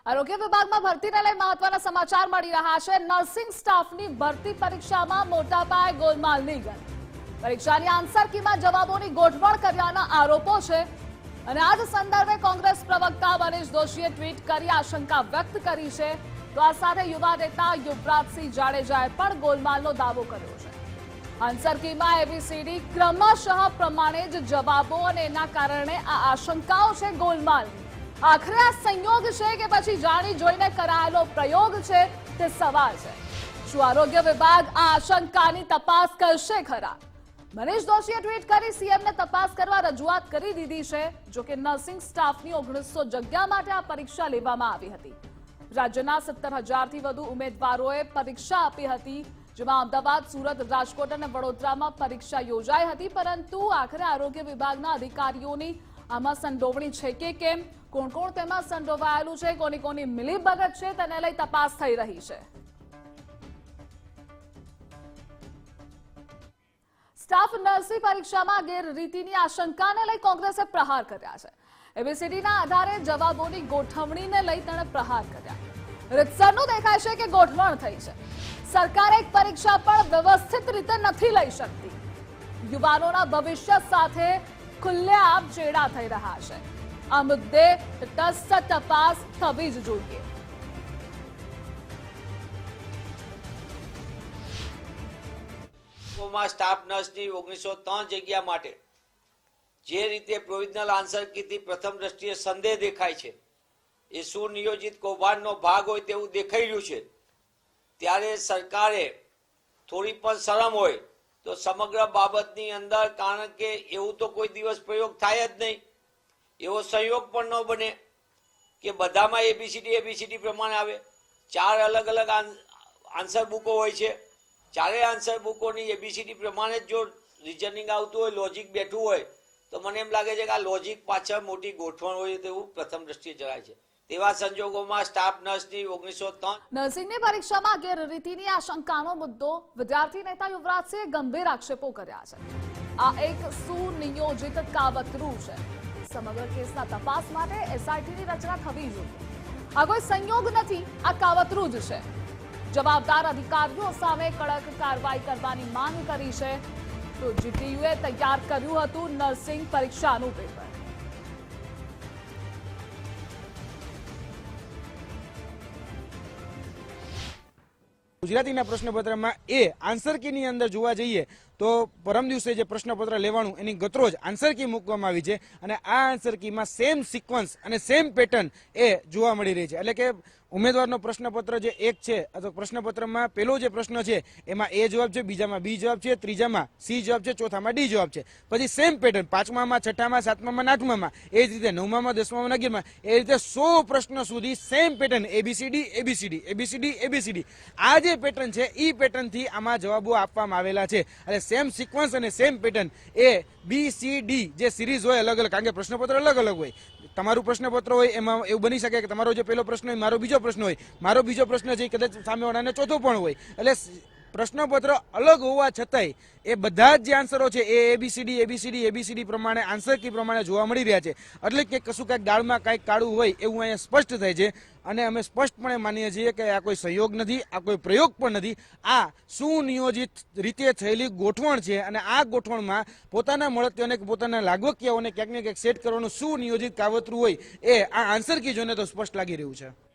આરોગ્ય વિભાગમાં ભરતીને લઈ મહત્વના સમાચાર મળી રહ્યા છે। નર્સિંગ સ્ટાફની ભરતી પરીક્ષામાં મોટા પાયે ગોલમાલની ગઈ। પરીક્ષાની આન્સર કીમાં જવાબોની ગોઠવણ કર્યાના આરોપો છે અને આ જ સંદર્ભે કોંગ્રેસ પ્રવક્તા મનીષ દોશીએ ટ્વીટ કરી આશંકા વ્યક્ત કરી છે। તો આ સાથે યુવા નેતા યુવરાજસિંહ જાડેજાએ પણ ગોલમાલનો દાવો કર્યો છે। આન્સર કીમાં એબીસીડી ક્રમશઃ પ્રમાણે જ જવાબો અને એના કારણે આ આશંકાઓ છે ગોલમાલની। આખરે આ સંયોગ છે કે પછી જાણી જોઈને કરાયેલો પ્રયોગ છે તે સવાલ છે। શું આરોગ્ય વિભાગ આ આશંકાની તપાસ કરશે ખરા? મનીષ દોશીએ ટ્વીટ કરી સીએમને તપાસ કરવા રજૂઆત કરી દીધી છે। જો કે નર્સિંગ સ્ટાફની 1900 જગ્યા માટે આ પરીક્ષા લેવામાં આવી હતી। રાજ્યના 17,000થી વધુ ઉમેદવારોએ પરીક્ષા આપી હતી, જેમાં અમદાવાદ, સુરત, રાજકોટ અને વડોદરામાં પરીક્ષા યોજાઈ હતી। પરંતુ આખરે આરોગ્ય વિભાગના અધિકારીઓની આમાં સંડોવણી છે કે કેમ, કોણ કોણ તેમાં સંડોવાયેલું છે, કોની કોની મિલીભગત છે, તેને લઈ તપાસ થઈ રહી છે। સ્ટાફ નર્સિંગ પરીક્ષામાં ગેરરીતિની આશંકાને લઈ કોંગ્રેસે પ્રહાર કર્યા છે। એબીસીડીના આધારે જવાબોની ગોઠવણીને લઈ તેણે પ્રહાર કર્યા। રીતસરનું દેખાય છે કે ગોઠવણ થઈ છે। સરકાર એક પરીક્ષા પણ વ્યવસ્થિત રીતે નથી લઈ શકતી। યુવાનોના ભવિષ્ય સાથે ખુલ્લેઆમ ચેડા થઈ રહ્યા છે। આ મુદ્દે તટસ્થ તપાસ થવી જ જોઈએ। સ્ટાફ નર્સની 1903 જગ્યા માટે જે રીતે પ્રોવિઝનલ આન્સર કીથી પ્રથમ દ્રષ્ટિએ સંદેહ દેખાય છે, એ સુનિયોજિત કૌભાંડનો ભાગ હોય તેવું દેખાઈ રહ્યું છે। ત્યારે સરકારે થોડી પણ શરમ હોય તો સમગ્ર બાબતની અંદર, કારણ કે એવું તો કોઈ દિવસ પ્રયોગ થાય જ નહીં, એવો સંયોગ પણ ન બને કે બધામાં એબીસીડી પ્રમાણે આવે। 4 અલગ અલગ આન્સર બુકો હોય છે। ચારેય આન્સર બુકોની એબીસીડી પ્રમાણે જ જો રિઝનિંગ આવતું હોય, લોજિક બેઠું હોય, તો મને એમ લાગે છે કે આ લોજિક પાછળ મોટી ગોઠવણ હોય તેવું પ્રથમ દ્રષ્ટિએ જણાય છે। તેવા સંજોગોમાં સ્ટાફ નર્સની 1903 નર્સિંગની પરીક્ષામાં ગેરરીતિની આશંકાનો મુદ્દો વિદ્યાર્થી નેતા યુવરાજસિંહે ગંભીર આક્ષેપો કર્યા છે। આ એક સુનિયોજિત કાવતરું છે। સમગ્ર કેસના તપાસ માટે એસઆઈટીની રચના થવી જોઈએ। આ કોઈ સંયોગ નથી, આ કાવતરું જ છે। જવાબદાર અધિકારીઓ સામે કડક કાર્યવાહી કરવાની માંગ કરી છે। તો જીટીયુએ તૈયાર કર્યું હતું નર્સિંગ પરીક્ષાનું પેપર। ગુજરાતીના પ્રશ્નપત્રમાં એ આન્સર કીની અંદર જોવા જઈએ તો પરમ દિવસે જે પ્રશ્નપત્ર લેવાનું એની ગતરોજ આન્સર કી મૂકવામાં આવી છે અને આ આન્સર કીમાં સેમ સિક્વન્સ અને સેમ પેટર્ન એ જોવા મળી રહી છે। એટલે કે ઉમેદવારનો પ્રશ્નપત્ર જે એક છે અથવા પ્રશ્નપત્રમાં પહેલો જે પ્રશ્ન છે એમાં એ જવાબ છે, બીજામાં બી જવાબ છે, ત્રીજામાં સી જવાબ છે, ચોથામાં ડી જવાબ છે। પછી સેમ પેટર્ન 5મામાં, 6મામાં, 7મામાં, 8મામાં, એ જ રીતે 9મામાં, 10મામાં, 11મામાં, એ રીતે 100 પ્રશ્ન સુધી સેમ પેટર્ન એબીસીડી। આ જે પેટર્ન છે એ પેટર્નથી આમાં જવાબો આપવામાં આવેલા છે। એટલે સેમ સિક્વન્સ અને સેમ પેટર્ન એ બી, સી, ડી જે સિરીઝ હોય અલગ અલગ, કારણ કે પ્રશ્નપત્ર અલગ અલગ હોય। તમારું પ્રશ્નપત્ર હોય એમાં એવું બની શકે કે તમારો જે પહેલો પ્રશ્ન હોય મારો બીજો પ્રશ્ન હોય, મારો બીજો પ્રશ્ન છે કદાચ સામેવાળાને ચોથો પણ હોય। એટલે પ્રશ્નપત્ર અલગ હોવા છતાંય એ બધા જ જે આન્સરો છે એ એબીસીડી પ્રમાણે આન્સર કી પ્રમાણે જોવા મળી રહ્યા છે। એટલે કે કશું કાંઈક દાળમાં કાંઈક કાળું હોય એવું અહીંયા સ્પષ્ટ થાય છે અને અમે સ્પષ્ટપણે માનીએ છીએ કે આ કોઈ સહયોગ નથી, આ કોઈ પ્રયોગ પણ નથી, આ સુનિયોજિત રીતે થયેલી ગોઠવણ છે અને આ ગોઠવણમાં પોતાના મળતિયોને કે પોતાના લાગવકિયાઓને ક્યાંક ને ક્યાંક સેટ કરવાનું સુનિયોજિત કાવતરું હોય એ આ આન્સર કી જોઈને તો સ્પષ્ટ લાગી રહ્યું છે।